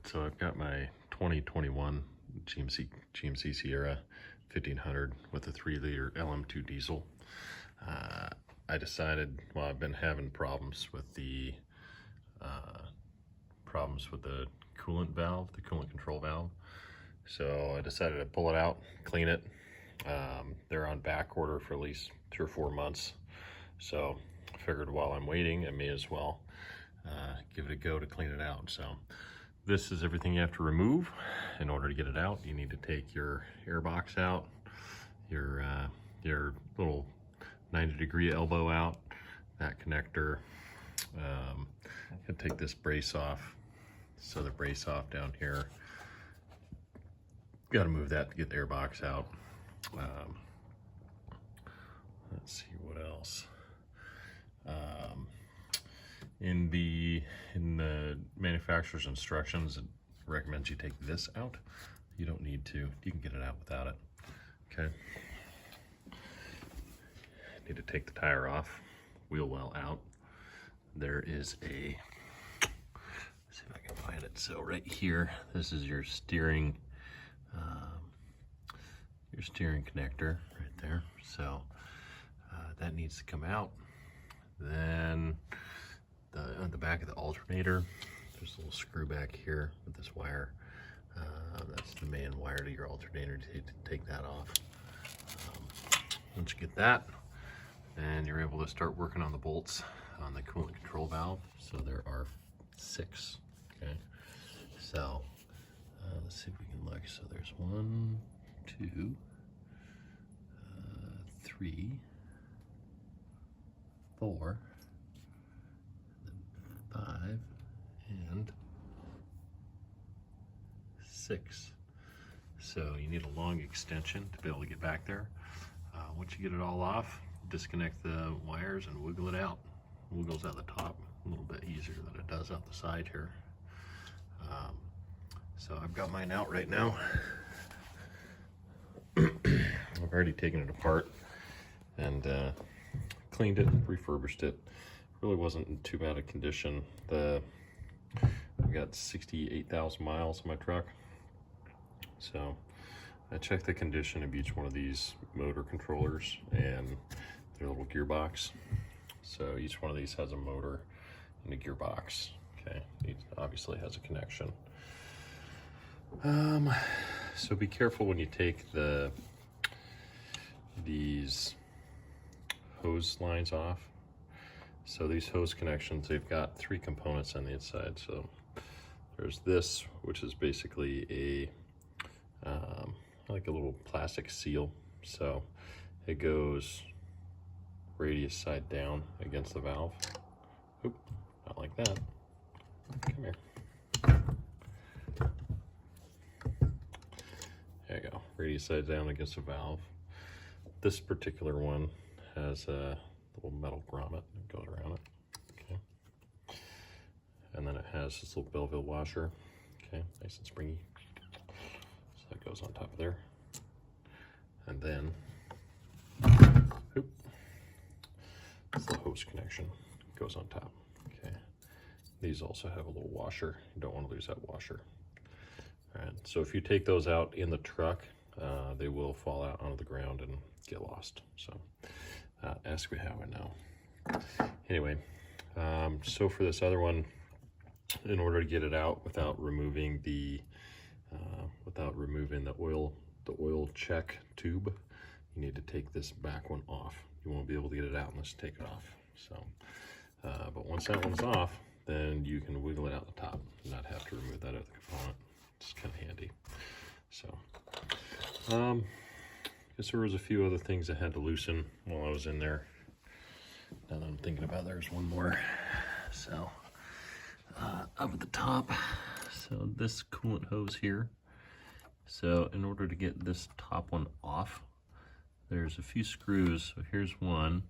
So I've got my 2021 GMC Sierra 1500 with a 3-liter LM2 diesel. I decided, well, I've been having problems with the coolant valve, the coolant control valve. So I decided to pull it out, clean it. They're on back order for at least 3 or 4 months. So I figured while I'm waiting, I may as well give it a go to clean it out. So this is everything you have to remove in order to get it out. You need to take your air box out, your little 90-degree elbow out, that connector. You take this brace off. So the brace off down here, got to move that to get the air box out. Let's see what else. In the manufacturer's instructions, it recommends you take this out. You don't need to. You can get it out without it. Okay. Need to take the tire off, wheel well out. There is a, let's see if I can find it. So right here, this is your steering connector right there. So that needs to come out. Then on the back of the alternator, there's a little screw back here with this wire. That's the main wire to your alternator to take that off. Once you get that, then you're able to start working on the bolts on the coolant control valve. So there are 6. Okay, so let's see if we can look. So there's 1, 2, 3, 4, 5, and 6. So you need a long extension to be able to get back there. Once you get it all off, disconnect the wires and wiggle it out. Wiggles out the top a little bit easier than it does out the side here. So I've got mine out right now. I've already taken it apart and cleaned it, refurbished it. Really wasn't in too bad a condition. I've got 68,000 miles on my truck. So I checked the condition of each one of these motor controllers and their little gearbox. So each one of these has a motor and a gearbox. Okay, it obviously has a connection. So be careful when you take these hose lines off. So these hose connections, they've got 3 components on the inside. So there's this, which is basically like a little plastic seal. So it goes radius side down against the valve. Oop, not like that. Come here. There you go, radius side down against the valve. This particular one has a little metal grommet that goes around it. Okay. And then it has this little Belleville washer. Okay, nice and springy. So that goes on top of there. And then, oop, this little hose connection goes on top. Okay. These also have a little washer. You don't want to lose that washer. All right. So if you take those out in the truck, they will fall out onto the ground and get lost. So ask me how I know. Anyway, so for this other one, in order to get it out without removing the oil check tube, you need to take this back one off. You won't be able to get it out unless you take it off. So, but once that one's off, then you can wiggle it out the top and not have to remove that other component. It's kind of handy. So, I guess there was a few other things I had to loosen while I was in there. Now that I'm thinking about it, there's one more. So, up at the top, so this coolant hose here. So in order to get this top one off, there's a few screws. So here's one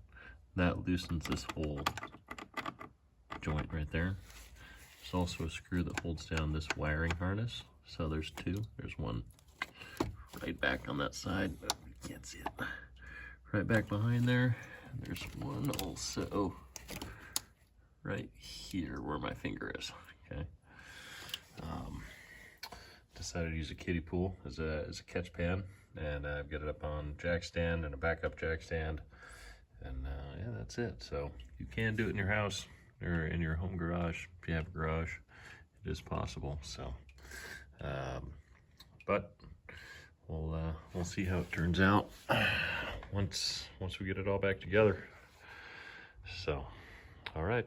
that loosens this whole joint right there. There's also a screw that holds down this wiring harness. So there's 2. There's one right back on that side, but you can't see it. Right back behind there. There's one also right here where my finger is. Okay. decided to use a kiddie pool as a catch pan, and I've got it up on jack stand and a backup jack stand, and yeah, that's it. So you can do it in your house or in your home garage if you have a garage. It is possible. So, but we'll see how it turns out once we get it all back together. So, all right.